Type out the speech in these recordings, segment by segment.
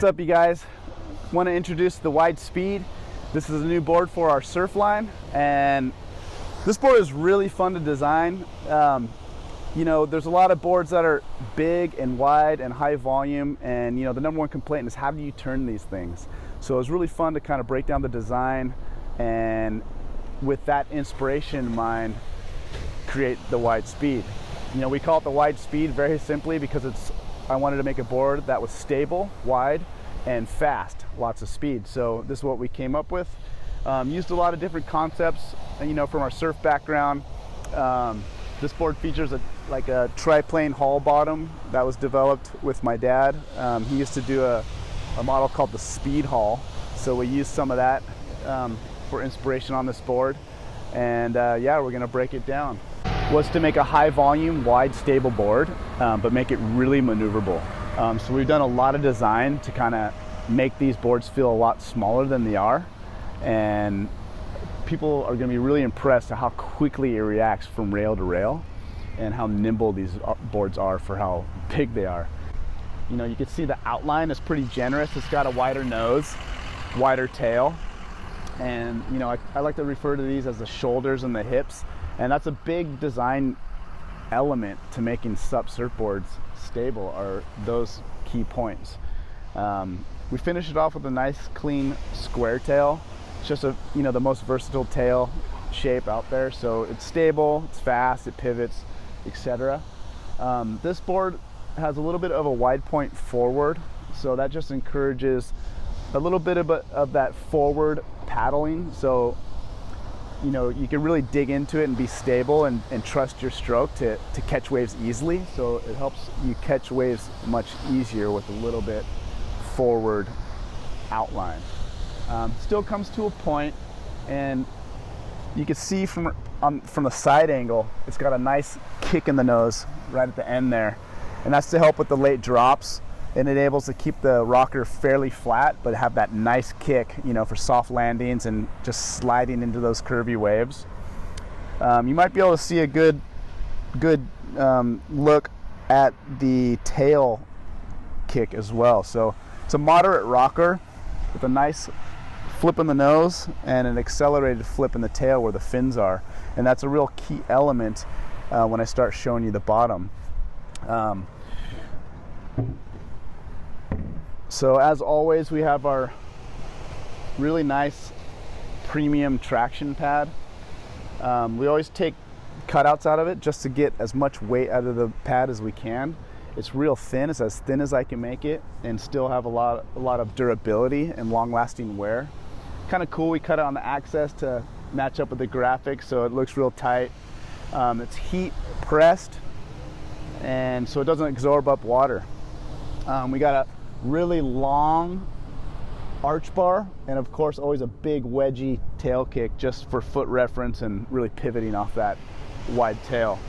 up, you guys? Want to introduce the Wide Speed. This is a new board for our surf line, and this board is really fun to design. You know, there's a lot of boards that are big and wide and high volume, and you know, the number one complaint is how do you turn these things? So it was really fun to kind of break down the design, and with that inspiration in mind, create the Wide Speed. You know, we call it the Wide Speed very simply because I wanted to make a board that was stable, wide, and fast, lots of speed. So this is what we came up with. Used a lot of different concepts, you know, from our surf background. This board features a triplane hull bottom that was developed with my dad. He used to do a model called the Speed Hull. So we used some of that for inspiration on this board. And yeah, we're gonna break it down. Was to make a high volume, wide, stable board, but make it really maneuverable. So we've done a lot of design to kind of make these boards feel a lot smaller than they are. And people are going to be really impressed at how quickly it reacts from rail to rail and how nimble these boards are for how big they are. You know, you can see the outline is pretty generous. It's got a wider nose, wider tail. And you know, I like to refer to these as the shoulders and the hips. And that's a big design element to making SUP surfboards stable, are those key points. We finished it off with a nice clean square tail. It's just the most versatile tail shape out there. So it's stable, it's fast, it pivots, etc. This board has a little bit of a wide point forward, so that just encourages a little bit of that forward paddling. So you know, you can really dig into it and be stable and trust your stroke to catch waves easily. So it helps you catch waves much easier with a little bit forward outline. Still comes to a point, and you can see from the side angle, it's got a nice kick in the nose right at the end there. And that's to help with the late drops. It enables to keep the rocker fairly flat, but have that nice kick, you know, for soft landings and just sliding into those curvy waves. You might be able to see a good look at the tail kick as well. So it's a moderate rocker with a nice flip in the nose and an accelerated flip in the tail where the fins are. And that's a real key element when I start showing you the bottom. So as always, we have our really nice premium traction pad. We always take cutouts out of it just to get as much weight out of the pad as we can. It's real thin, it's as thin as I can make it, and still have a lot of durability and long-lasting wear. Kind of cool, we cut it on the access to match up with the graphics, so it looks real tight. It's heat pressed, and so it doesn't absorb up water. We got a really long arch bar, and of course always a big wedgy tail kick just for foot reference and really pivoting off that wide tail.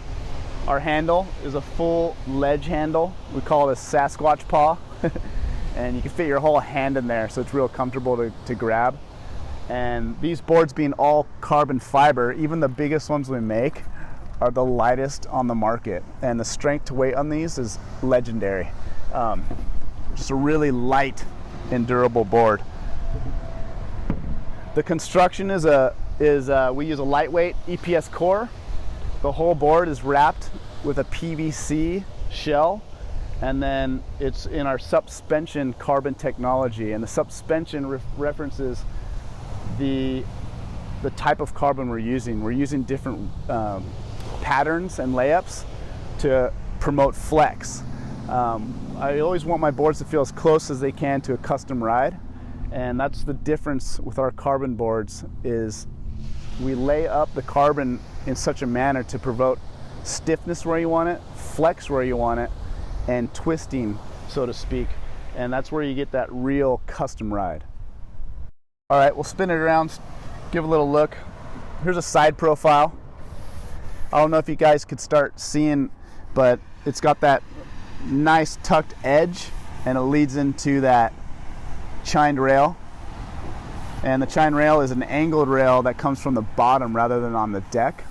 Our handle is a full ledge handle. We call it a Sasquatch paw. And you can fit your whole hand in there, so it's real comfortable to grab. And these boards being all carbon fiber, even the biggest ones we make are the lightest on the market, and the strength to weight on these is legendary. Just a really light and durable board. The construction is we use a lightweight EPS core. The whole board is wrapped with a PVC shell, and then it's in our suspension carbon technology. And the suspension references the type of carbon we're using. We're using different patterns and layups to promote flex. I always want my boards to feel as close as they can to a custom ride, and that's the difference with our carbon boards. Is we lay up the carbon in such a manner to promote stiffness where you want it, flex where you want it, and twisting, so to speak. And that's where you get that real custom ride. All right, we'll spin it around, give a little look. Here's a side profile. I don't know if you guys could start seeing, but it's got that nice tucked edge, and it leads into that chined rail. And the chine rail is an angled rail that comes from the bottom rather than on the deck,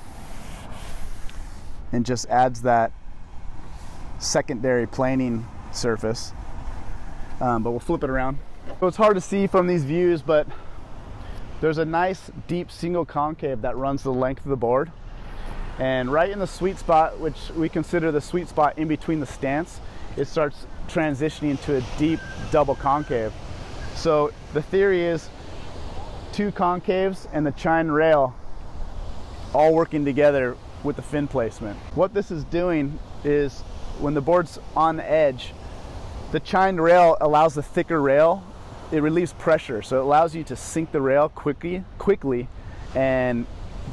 and just adds that secondary planing surface. but we'll flip it around. So it's hard to see from these views, but there's a nice deep single concave that runs the length of the board. And right in the sweet spot, which we consider the sweet spot in between the stance, it starts transitioning to a deep double concave. So the theory is 2 concaves and the chine rail all working together with the fin placement. What this is doing is when the board's on the edge, the chine rail allows the thicker rail, it relieves pressure, so it allows you to sink the rail quickly and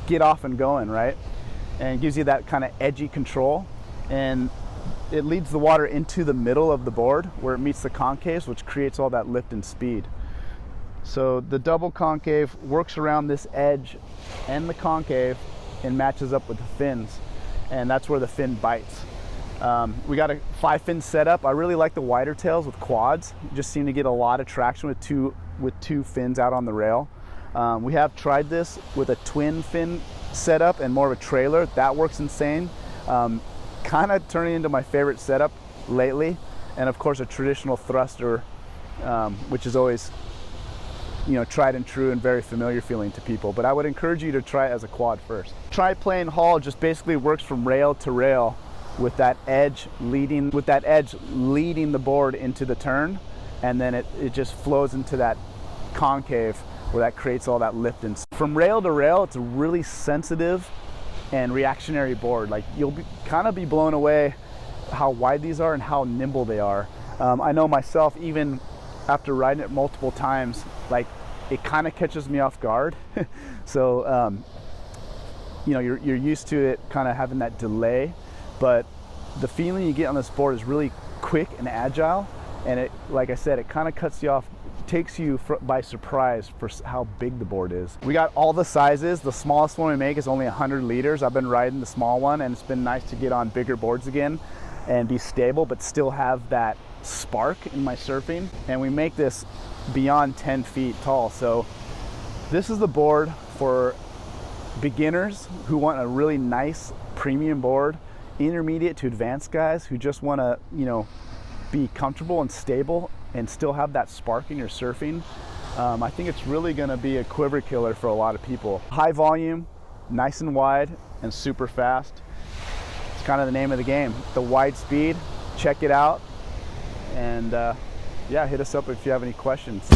get off and going, right? And gives you that kind of edgy control, and it leads the water into the middle of the board where it meets the concaves, which creates all that lift and speed. So the double concave works around this edge and the concave and matches up with the fins, and that's where the fin bites. We got a 5-fin setup. I really like the wider tails with quads. You just seem to get a lot of traction with two fins out on the rail. We have tried this with a twin fin setup and more of a trailer. That works insane. Kind of turning into my favorite setup lately. And of course a traditional thruster, which is always, you know, tried and true and very familiar feeling to people. But I would encourage you to try it as a quad first. Triplane haul just basically works from rail to rail with that edge leading the board into the turn, and then it just flows into that concave where that creates all that lift. And from rail to rail, it's a really sensitive and reactionary board. Like, you'll kind of be blown away how wide these are and how nimble they are. I know myself, even after riding it multiple times, like, it kind of catches me off guard. So you know, you're used to it kind of having that delay, but the feeling you get on this board is really quick and agile, and it, like I said, it kind of cuts you off, takes you by surprise for how big the board is. We got all the sizes. The smallest one we make is only 100 liters. I've been riding the small one, and it's been nice to get on bigger boards again and be stable but still have that spark in my surfing. And we make this beyond 10 feet tall, so this is the board for beginners who want a really nice premium board, intermediate to advanced guys who just want to, you know, be comfortable and stable and still have that spark in your surfing. I think it's really going to be a quiver killer for a lot of people. High volume, nice and wide, and super fast. It's kind of the name of the game. The wide speed, check it out, and yeah, hit us up if you have any questions.